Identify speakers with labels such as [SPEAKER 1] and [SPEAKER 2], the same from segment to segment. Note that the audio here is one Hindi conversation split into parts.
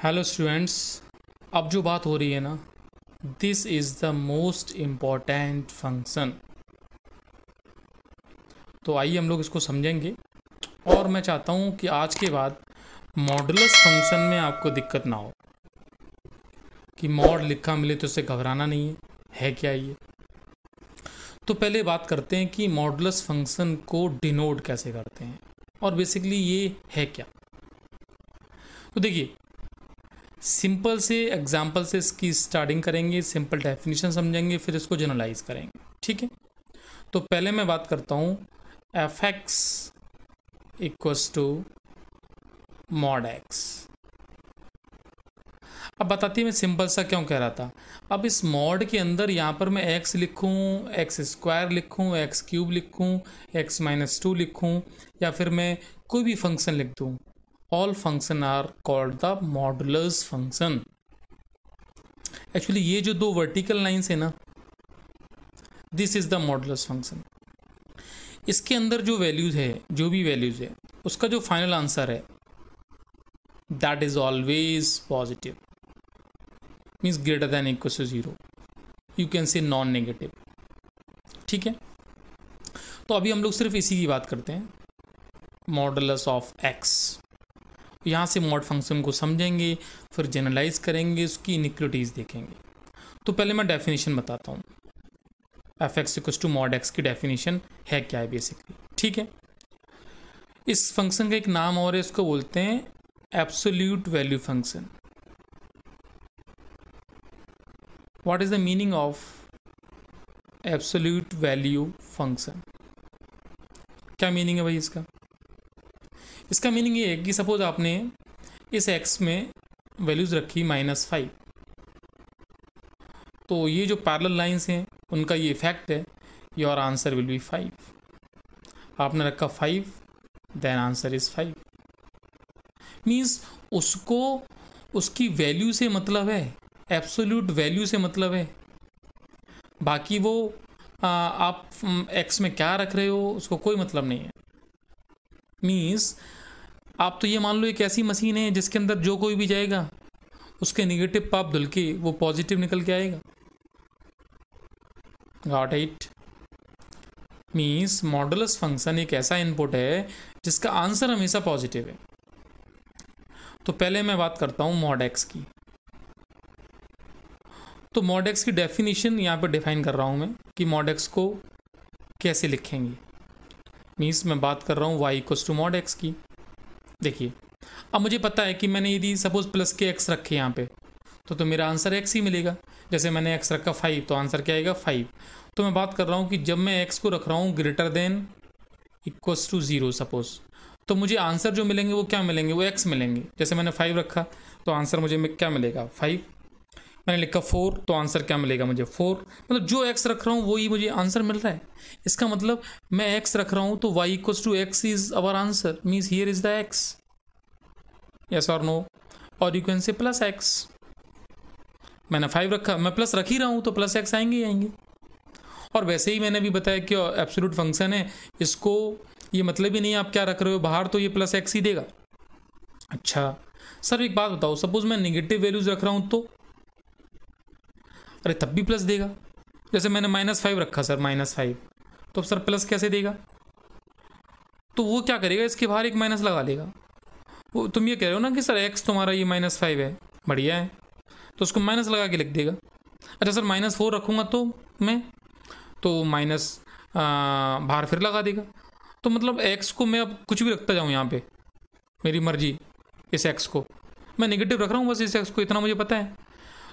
[SPEAKER 1] हेलो स्टूडेंट्स, अब जो बात हो रही है ना, this is the most important function. तो आइए हम लोग इसको समझेंगे। और मैं चाहता हूँ कि आज के बाद मॉडुलस फंक्शन में आपको दिक्कत ना हो कि मॉड लिखा मिले तो उससे घबराना नहीं है क्या ये। तो पहले बात करते हैं कि मॉडुलस फंक्शन को डिनोट कैसे करते हैं और बेसिकली ये है क्या। तो देखिए, सिंपल से एग्जाम्पल से इसकी स्टार्टिंग करेंगे, सिंपल डेफिनेशन समझेंगे, फिर इसको जनरलाइज करेंगे। ठीक है, तो पहले मैं बात करता हूँ f x equals to mod x. अब बताती मैं सिंपल सा क्यों कह रहा था। अब इस मॉड के अंदर यहाँ पर मैं एक्स लिखूँ, एक्स स्क्वायर लिखूँ, एक्स क्यूब लिखूँ, x-2 लिखूँ, या फिर मैं कोई भी फंक्शन लिख दूँ, all function are called the modulus function. Actually ये जो दो वर्टिकल लाइंस है ना, this is the modulus function. इसके अंदर जो वैल्यूज है, जो भी वैल्यूज है, उसका जो फाइनल आंसर है that is always positive, means greater than equal to 0। You can say non negative. ठीक है, तो अभी हम लोग सिर्फ इसी की बात करते हैं, मॉडुलस ऑफ एक्स। यहाँ से मॉड फंक्शन को समझेंगे, फिर जनरलाइज करेंगे, उसकी इनिक्विटीज देखेंगे। तो पहले मैं डेफिनेशन बताता हूँ। F x equal to mod x की डेफिनेशन है क्या है बेसिकली। ठीक है, इस फंक्शन का एक नाम और है, इसको बोलते हैं absolute value function. What is the meaning of absolute value function? क्या मीनिंग है भाई इसका? इसका मीनिंग ये है कि सपोज आपने इस x में वैल्यूज रखी -5, तो ये जो पैरेलल लाइंस हैं उनका ये इफेक्ट है, योर आंसर विल बी 5। आपने रखा 5, देन आंसर इज 5। मीन्स उसको उसकी वैल्यू से मतलब है, एब्सोल्यूट वैल्यू से मतलब है। बाकी वो आप x में क्या रख रहे हो उसको कोई मतलब नहीं है। मीन्स आप तो ये मान लो एक ऐसी मशीन है जिसके अंदर जो कोई भी जाएगा उसके नेगेटिव पाप धुल के वो पॉजिटिव निकल के आएगा। Got it? Means modulus function एक ऐसा इनपुट है जिसका आंसर हमेशा पॉजिटिव है। तो पहले मैं बात करता हूं मॉड एक्स की। तो मॉड एक्स की डेफिनेशन यहाँ पे डिफाइन कर रहा हूं मैं कि मॉड एक्स को कैसे लिखेंगे। मीन्स मैं बात कर रहा हूँ y equals to mod x की। देखिए, अब मुझे पता है कि मैंने यदि सपोज प्लस के x रखे यहाँ पे तो मेरा आंसर x ही मिलेगा। जैसे मैंने x रखा 5 तो आंसर क्या आएगा 5। तो मैं बात कर रहा हूँ कि जब मैं x को रख रहा हूँ greater than equals to 0 suppose, तो मुझे आंसर जो मिलेंगे वो क्या मिलेंगे, वो x मिलेंगे। जैसे मैंने 5 रखा तो आंसर मुझे क्या मिलेगा 5। मैंने लिखा 4 तो आंसर क्या मिलेगा मुझे 4। मतलब जो x रख रहा हूँ वही मुझे आंसर मिल रहा है। इसका मतलब मैं x रख रहा हूँ तो y equals to x is our answer, means here is the x। Yes और नो? और you can say plus x. मैंने 5 रखा, मैं प्लस रख ही रहा हूँ तो प्लस एक्स आएंगे ही आएंगे। और वैसे ही मैंने भी बताया कि एब्सोल्यूट फंक्शन है, इसको ये मतलब ही नहीं आप क्या रख रहे हो बाहर, तो ये प्लस एक्स ही देगा। अच्छा सर एक बात बताओ, सपोज मैं नेगेटिव वैल्यूज रख रहा हूँ तो? अरे तब भी प्लस देगा। जैसे मैंने -5 रखा सर, -5, तो सर प्लस कैसे देगा? तो वो क्या करेगा, इसके बाहर एक माइनस लगा लेगा। वो तुम ये कह रहे हो ना कि सर एक्स तुम्हारा ये -5 है, बढ़िया है, तो उसको माइनस लगा के लिख देगा। अच्छा सर -4 रखूँगा तो मैं, तो माइनस बाहर फिर लगा देगा। तो मतलब एक्स को मैं अब कुछ भी रखता जाऊँ यहाँ पे, मेरी मर्जी। इस एक्स को मैं नेगेटिव रख रहा हूँ बस, इस एक्स को, इतना मुझे पता है।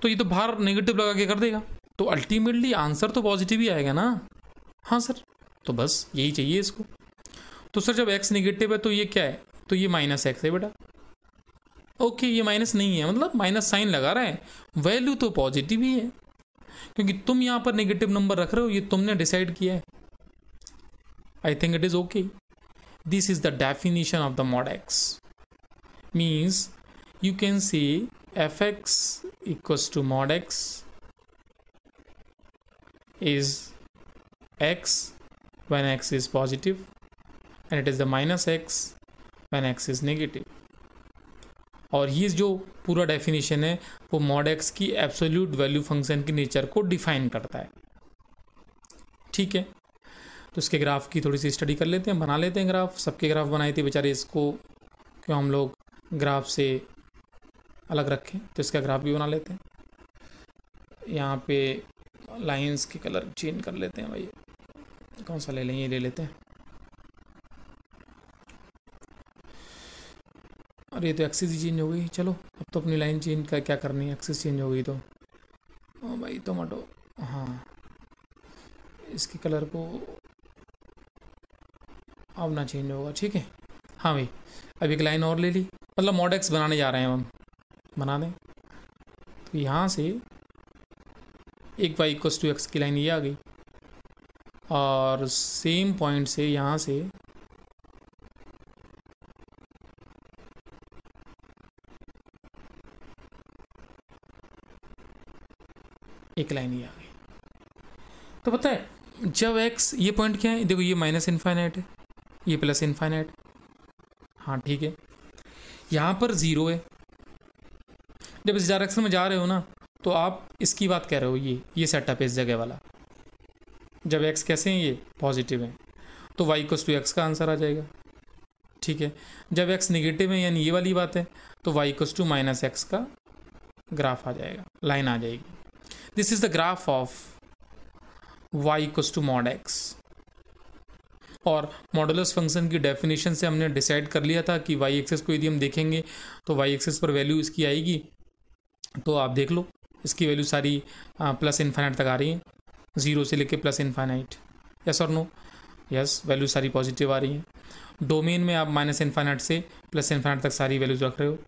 [SPEAKER 1] तो ये तो बाहर नेगेटिव लगा के कर देगा, तो अल्टीमेटली आंसर तो पॉजिटिव ही आएगा ना। हाँ सर, तो बस यही चाहिए इसको। तो सर जब एक्स नेगेटिव है तो ये क्या है, तो ये -x है बेटा। ओके, ये माइनस नहीं है, मतलब माइनस साइन लगा रहा है, वैल्यू तो पॉजिटिव ही है, क्योंकि तुम यहाँ पर नेगेटिव नंबर रख रहे हो, ये तुमने डिसाइड किया है। I think it is okay. This is the definition of the mod x. Means you can see f x equals to mod x is x when x is positive and it is the -x when x is negative. और ये जो पूरा डेफिनेशन है वो मॉड एक्स की एब्सोल्यूट वैल्यू फंक्शन की नेचर को डिफाइन करता है। ठीक है, तो इसके ग्राफ की थोड़ी सी स्टडी कर लेते हैं, बना लेते हैं ग्राफ। सबके ग्राफ बनाए थे बेचारे, इसको क्यों हम लोग ग्राफ से अलग रखें, तो इसका ग्राफ भी बना लेते हैं। यहाँ पे लाइंस की कलर चेंज कर लेते हैं भाई, कौन सा ले लें, ये ले लेते हैं। अरे ये तो एक्सिस ही चेंज हो गई, चलो अब तो अपनी लाइन चेंज का क्या करनी है, एक्सिस चेंज हो गई तो ओ भाई टोमेटो, हाँ इसकी कलर को अब ना चेंज होगा, ठीक है। हाँ भाई अब एक लाइन और ले ली, मतलब मॉड एक्स बनाने जा रहे हैं हम, बना दें। तो यहाँ से एक y इक्वल्स टू एक्स की लाइन ये आ गई, और सेम पॉइंट से यहाँ से एक लाइन ये आ गई। तो पता है जब x, ये पॉइंट क्या है, देखो ये माइनस इनफाइनाइट है, ये प्लस इनफाइनाइट, हाँ ठीक है, यहाँ पर 0 है। जब इस डायरेक्शन में जा रहे हो ना, तो आप इसकी बात कह रहे हो, ये सेटअप है इस जगह वाला। जब x कैसे हैं, ये पॉजिटिव है, तो y इक्वल्स टू एक्स का आंसर आ जाएगा। ठीक है, जब x निगेटिव है यानी ये वाली बात है, तो y equals to minus x का ग्राफ आ जाएगा, लाइन आ जाएगी। This is the graph of y equals to mod x। और मॉडुलस फंक्शन की डेफिनेशन से हमने डिसाइड कर लिया था कि y एक्सिस को यदि हम देखेंगे तो y एक्सिस पर वैल्यू इसकी आएगी, तो आप देख लो इसकी वैल्यू सारी प्लस इन्फाइनाइट तक आ रही है, 0 से लेके प्लस इन्फाइनाइट। यस और नो? यस, वैल्यू सारी पॉजिटिव आ रही हैं। डोमेन में आप माइनस इन्फाइनाइट से प्लस इन्फाइनाइट तक सारी वैल्यूज रख रहे हो।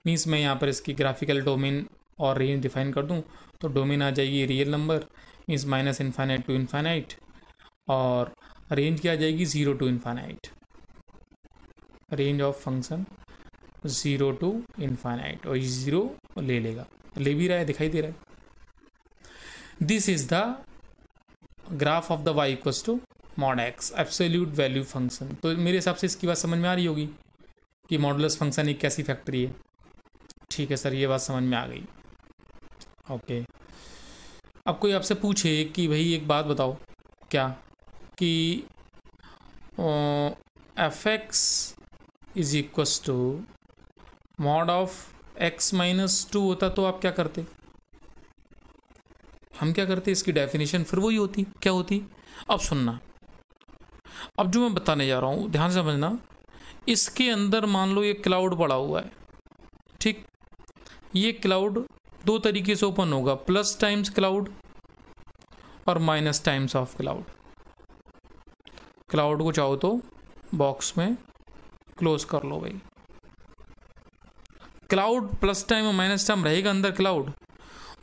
[SPEAKER 1] मीन्स मैं यहाँ पर इसकी ग्राफिकल डोमेन और रेंज डिफाइन कर दूँ तो डोमेन आ जाएगी real number, means minus infinite to infinite, और रेंज क्या आ जाएगी 0 to infinite. Range of function 0 to infinite, और ये 0 ले लेगा, ले भी रहा है, दिखाई दे रहा है। This is the graph of the y equals to mod x absolute value function. तो मेरे हिसाब से इसकी बात समझ में आ रही होगी कि मॉडुलस फंक्शन एक कैसी फैक्ट्री है। ठीक है सर, ये बात समझ में आ गई। ओके, अब कोई आपसे पूछे कि भाई एक बात बताओ, क्या कि f x is equals to mod of x minus 2 होता तो आप क्या करते? हम क्या करते, इसकी डेफिनेशन फिर वही होती, क्या होती? अब सुनना, अब जो मैं बताने जा रहा हूँ ध्यान से समझना। इसके अंदर मान लो ये क्लाउड पड़ा हुआ है, ठीक, ये क्लाउड दो तरीके से ओपन होगा, प्लस टाइम्स क्लाउड और minus times of cloud. Cloud को चाहो तो बॉक्स में क्लोज कर लो भाई। क्लाउड प्लस टाइम और माइनस टाइम रहेगा अंदर क्लाउड,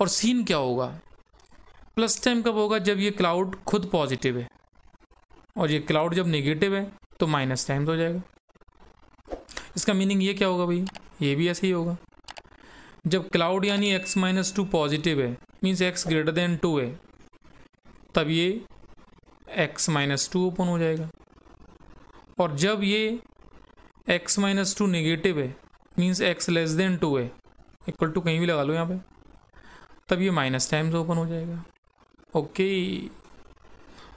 [SPEAKER 1] और सीन क्या होगा, प्लस टाइम कब होगा, जब ये क्लाउड खुद पॉजिटिव है, और ये क्लाउड जब नेगेटिव है तो माइनस टाइम्स हो जाएगा। इसका मीनिंग ये क्या होगा भाई, ये भी ऐसे ही होगा। जब क्लाउड यानी x माइनस 2 पॉजिटिव है, मीन्स x ग्रेटर देन 2 है, तब ये x माइनस 2 ओपन हो जाएगा। और जब ये x माइनस 2 नेगेटिव है, मीन्स x लेस देन 2 है, इक्वल टू कहीं भी लगा लो यहाँ पे, तब ये माइनस टाइम्स ओपन हो जाएगा। ओके,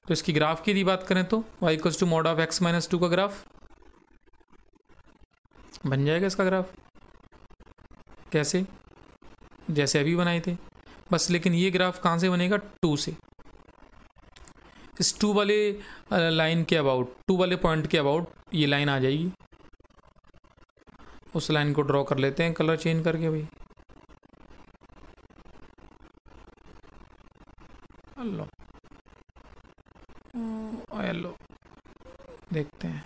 [SPEAKER 1] तो इसकी ग्राफ की यदि बात करें तो y equals to mod of x minus 2 का ग्राफ बन जाएगा। इसका ग्राफ कैसे, जैसे अभी बनाए थे बस, लेकिन ये ग्राफ कहाँ से बनेगा, 2 से। इस 2 वाले लाइन के अबाउट, 2 वाले पॉइंट के अबाउट ये लाइन आ जाएगी। उस लाइन को ड्रॉ कर लेते हैं कलर चेंज करके भाई। हेलो हेलो, देखते हैं,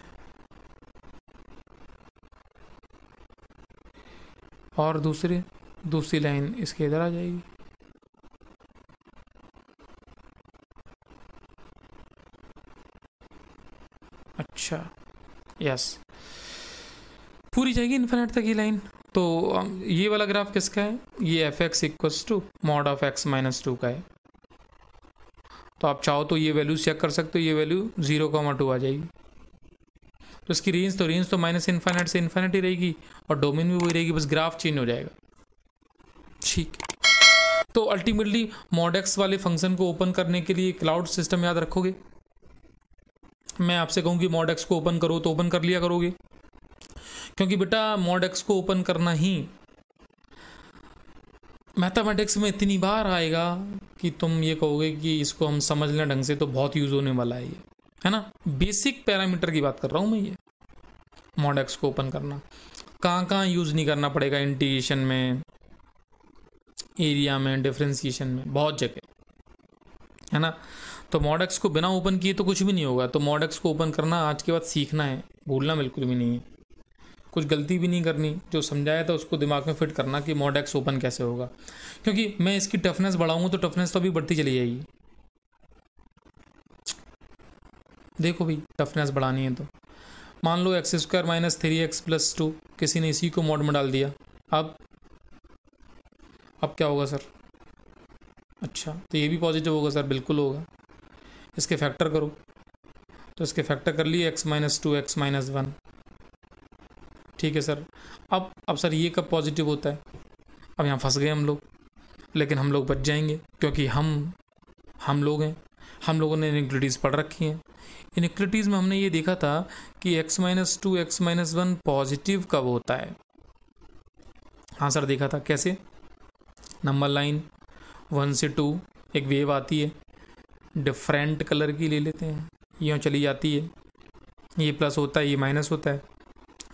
[SPEAKER 1] और दूसरी लाइन इसके इधर आ जाएगी। अच्छा, यस, पूरी जाएगी इन्फिनिट तक ये लाइन। तो ये वाला ग्राफ किसका है, ये f x equals to mod of x minus 2 का है। तो आप चाहो तो ये वैल्यू चेक कर सकते हो, ये वैल्यू 0,2 आ जाएगी। तो इसकी रेंज तो माइनस इन्फाइनाइट से इन्फाइनाइट ही रहेगी और डोमेन भी वही रहेगी, बस ग्राफ चेंज हो जाएगा। ठीक, तो अल्टीमेटली मॉडेक्स वाले फंक्शन को ओपन करने के लिए क्लाउड सिस्टम याद रखोगे। मैं आपसे कहूँ कि मॉडेक्स को ओपन करो तो ओपन कर लिया करोगे, क्योंकि बेटा मॉडेक्स को ओपन करना ही मैथमेटिक्स में इतनी बार आएगा कि तुम ये कहोगे कि इसको हम समझ लें ढंग से तो बहुत यूज़ होने वाला है ये, है ना। बेसिक पैरामीटर की बात कर रहा हूँ मैं, ये मॉडेक्स को ओपन करना कहाँ कहाँ यूज़ नहीं करना पड़ेगा, इंटीग्रेशन में, एरिया में, डिफरेंशिएशन में, बहुत जगह, है ना। तो मॉडेक्स को बिना ओपन किए तो कुछ भी नहीं होगा। तो मॉडेक्स को ओपन करना आज के बाद सीखना है, भूलना बिल्कुल भी नहीं है। कुछ गलती भी नहीं करनी, जो समझाया था उसको दिमाग में फिट करना कि मॉडेक्स ओपन कैसे होगा, क्योंकि मैं इसकी टफनेस बढ़ाऊंगा तो टफनेस तो अभी बढ़ती चली जाएगी। देखो भाई, टफनेस बढ़ानी है तो मान लो x square minus 3x plus 2, किसी ने इसी को मॉड में डाल दिया। अब क्या होगा सर? अच्छा, तो ये भी पॉजिटिव होगा सर? बिल्कुल होगा। इसके फैक्टर करो, तो इसके फैक्टर कर लिए x माइनस 2 x माइनस 1। ठीक है सर। अब सर ये कब पॉजिटिव होता है? अब यहाँ फंस गए हम लोग, लेकिन हम लोग बच जाएंगे क्योंकि हम लोग हैं, हम लोगों ने इनइक्वलिटीज़ पढ़ रखी हैं। इनइक्वलिटीज़ में हमने ये देखा था कि x minus 2 x minus 1 positive कब होता है। हाँ सर, देखा था। कैसे? नंबर लाइन 1 से 2 एक वेव आती है, डिफरेंट कलर की ले लेते हैं, यूँ चली जाती है, ये प्लस होता है, ये माइनस होता है,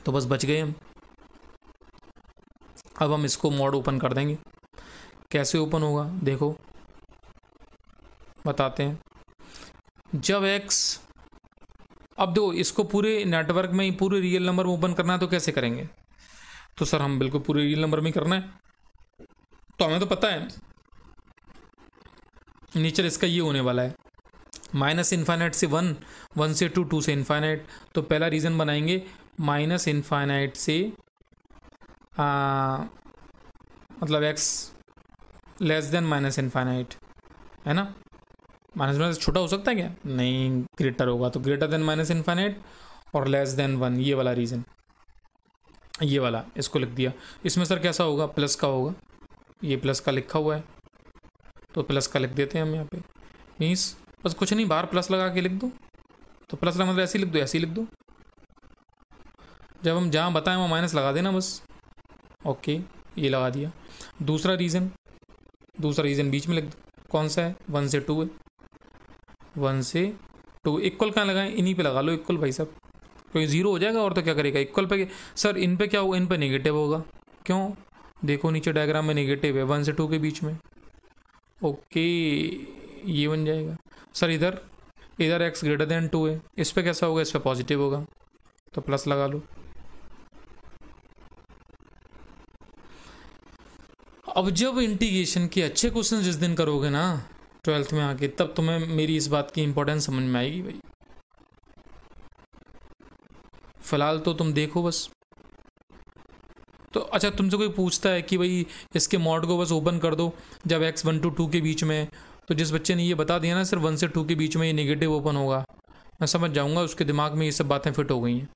[SPEAKER 1] तो बस बच गए हम। अब हम इसको मॉड ओपन कर देंगे। कैसे ओपन होगा देखो, बताते हैं। जब x, अब देखो इसको पूरे नेटवर्क में, पूरे रियल नंबर में ओपन करना है तो कैसे करेंगे? तो सर हम बिल्कुल पूरे रियल नंबर में ही करना है, तो हमें तो पता है नेचर इसका ये होने वाला है, माइनस इन्फाइनाइट से 1, 1 से 2, 2 से इन्फाइनाइट। तो पहला रीज़न बनाएंगे माइनस इन्फाइनाइट से मतलब x less than minus infinite, है ना। माइनस में छोटा हो सकता है क्या? नहीं, ग्रेटर होगा, तो ग्रेटर देन माइनस इन्फाइनाइट और लेस देन 1, ये वाला रीज़न, ये वाला इसको लिख दिया। इसमें सर कैसा होगा? प्लस का होगा, ये प्लस का लिखा हुआ है तो प्लस का लिख देते हैं हम यहाँ पे। मीन्स बस कुछ नहीं, बाहर प्लस लगा के लिख दो, तो प्लस लगा मतलब ऐसे ही लिख दो, ऐसे ही लिख दो। जब हम जहाँ बताएं वहाँ माइनस लगा देना बस। ओके, ये लगा दिया। दूसरा रीज़न बीच में लिख दो। कौन सा है? 1 से 2 है, 1 से 2। इक्वल कहाँ लगाएं? इन्हीं पे लगा लो इक्वल भाई साहब, क्योंकि जीरो हो जाएगा और तो क्या करेगा इक्वल पे। सर इन पे क्या होगा? इन पे नेगेटिव होगा। क्यों? देखो नीचे डायग्राम में नेगेटिव है 1 से 2 के बीच में। ओके, ये बन जाएगा। सर इधर x ग्रेटर देन 2 है, इस पे कैसा होगा? इस पे पॉजिटिव होगा, तो प्लस लगा लो। अब जब इंटीग्रेशन के अच्छे क्वेश्चन जिस दिन करोगे ना 12th में आके, तब तुम्हें मेरी इस बात की इंपॉर्टेंस समझ में आएगी भाई। फिलहाल तो तुम देखो बस। तो अच्छा, तुमसे कोई पूछता है कि भाई इसके मॉड को बस ओपन कर दो जब x 1 to 2 के बीच में, तो जिस बच्चे ने ये बता दिया ना सिर्फ 1 से 2 के बीच में ये नेगेटिव ओपन होगा, मैं समझ जाऊंगा उसके दिमाग में ये सब बातें फिट हो गई हैं।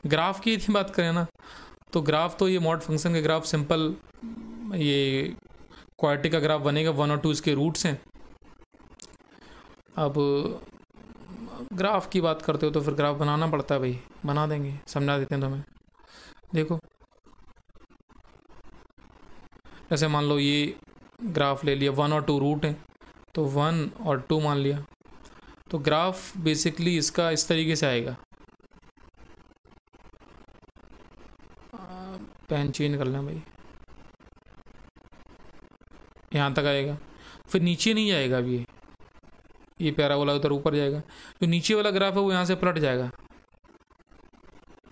[SPEAKER 1] ग्राफ की यदि बात करें ना, तो ग्राफ तो ये मॉड फंक्शन के ग्राफ सिंपल, ये क्वाड्रेटिक का ग्राफ बनेगा, 1 और 2 इसके रूट्स हैं। अब ग्राफ की बात करते हो तो फिर ग्राफ बनाना पड़ता है भाई, बना देंगे, समझा देते हैं तुम्हें। देखो जैसे मान लो ये ग्राफ ले लिया, 1 और 2 रूट हैं, तो 1 और 2 मान लिया, तो ग्राफ बेसिकली इसका इस तरीके से आएगा। पेन चेंज कर लें भाई, यहाँ तक आएगा, फिर नीचे नहीं जाएगा। अभी ये पैराबोला उधर ऊपर जाएगा, जो नीचे वाला ग्राफ है वो यहाँ से पलट जाएगा।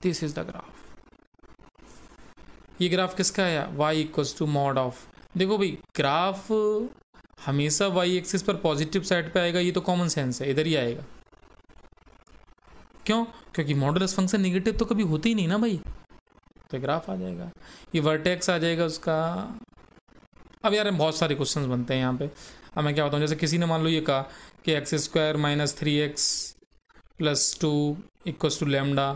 [SPEAKER 1] This is the graph. ये ग्राफ किसका है? y equals to mod of. देखो भाई, ग्राफ हमेशा y एक्सिस पर पॉजिटिव साइड पे आएगा, ये तो कॉमन सेंस है, इधर ही आएगा। क्यों? क्योंकि मॉडुलस फंक्शन नेगेटिव तो कभी होते ही नहीं ना भाई, तो ग्राफ आ जाएगा, ये वर्टेक्स आ जाएगा उसका। अब यार बहुत सारे क्वेश्चंस बनते हैं यहाँ पे। अब मैं क्या बताऊँ, जैसे किसी ने मान लो ये कहा कि x² minus 3x plus 2 equals to lambda,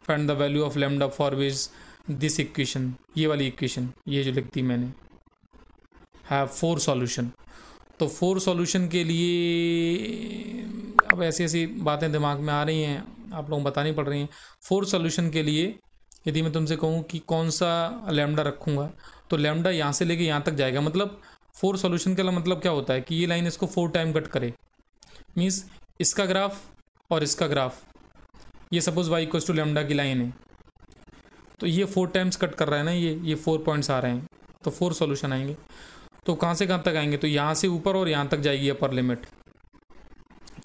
[SPEAKER 1] find the value of lambda for which this equation, ये वाली इक्वेशन ये जो लिख दी मैंने, हैव 4 सॉल्यूशन। तो 4 सॉल्यूशन के लिए अब ऐसी ऐसी बातें दिमाग में आ रही हैं, आप लोगों को बतानी पड़ रही हैं। 4 सॉल्यूशन के लिए यदि मैं तुमसे कहूँ कि कौन सा लैम्डा रखूँगा, तो लैम्डा यहाँ से लेके यहाँ तक जाएगा। मतलब 4 सॉल्यूशन का मतलब क्या होता है कि ये लाइन इसको 4 टाइम कट करे, मीन्स इसका ग्राफ और इसका ग्राफ, ये suppose y equals to lambda की लाइन है, तो ये 4 टाइम्स कट कर रहा है ना, ये 4 पॉइंट्स आ रहे हैं, तो 4 सॉल्यूशन आएंगे। तो कहाँ से कहाँ तक आएंगे, तो यहाँ से ऊपर और यहाँ तक जाएगी अपर लिमिट,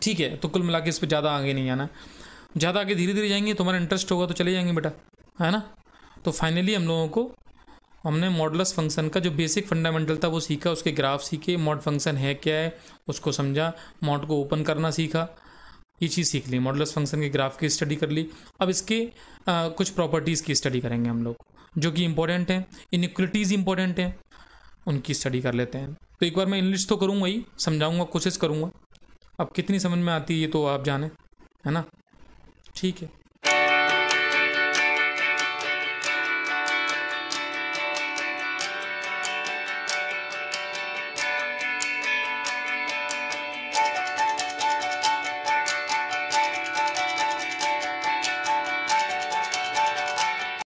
[SPEAKER 1] ठीक है। तो कुल मिला के इस पर ज़्यादा आगे नहीं आना, ज़्यादा आगे धीरे धीरे जाएंगे, तुम्हारा इंटरेस्ट होगा तो चले जाएंगे बेटा, है ना। तो फाइनली हम लोगों को हमने मॉडुलस फंक्शन का जो बेसिक फंडामेंटल था वो सीखा, उसके ग्राफ सीखे, मॉड फंक्शन है क्या है उसको समझा, मॉड को ओपन करना सीखा, ये चीज़ सीख ली, मॉडुलस फंक्शन के ग्राफ की स्टडी कर ली। अब इसके कुछ प्रॉपर्टीज़ की स्टडी करेंगे हम लोग जो कि इंपॉर्टेंट हैं, इनइक्वलिटीज़ इंपॉर्टेंट हैं, उनकी स्टडी कर लेते हैं। तो एक बार मैं इनलिस्ट तो करूँगा ही, समझाऊँगा, कोशिश करूँगा। अब कितनी समझ में आती है ये तो आप जाने, है ना। ठीक है।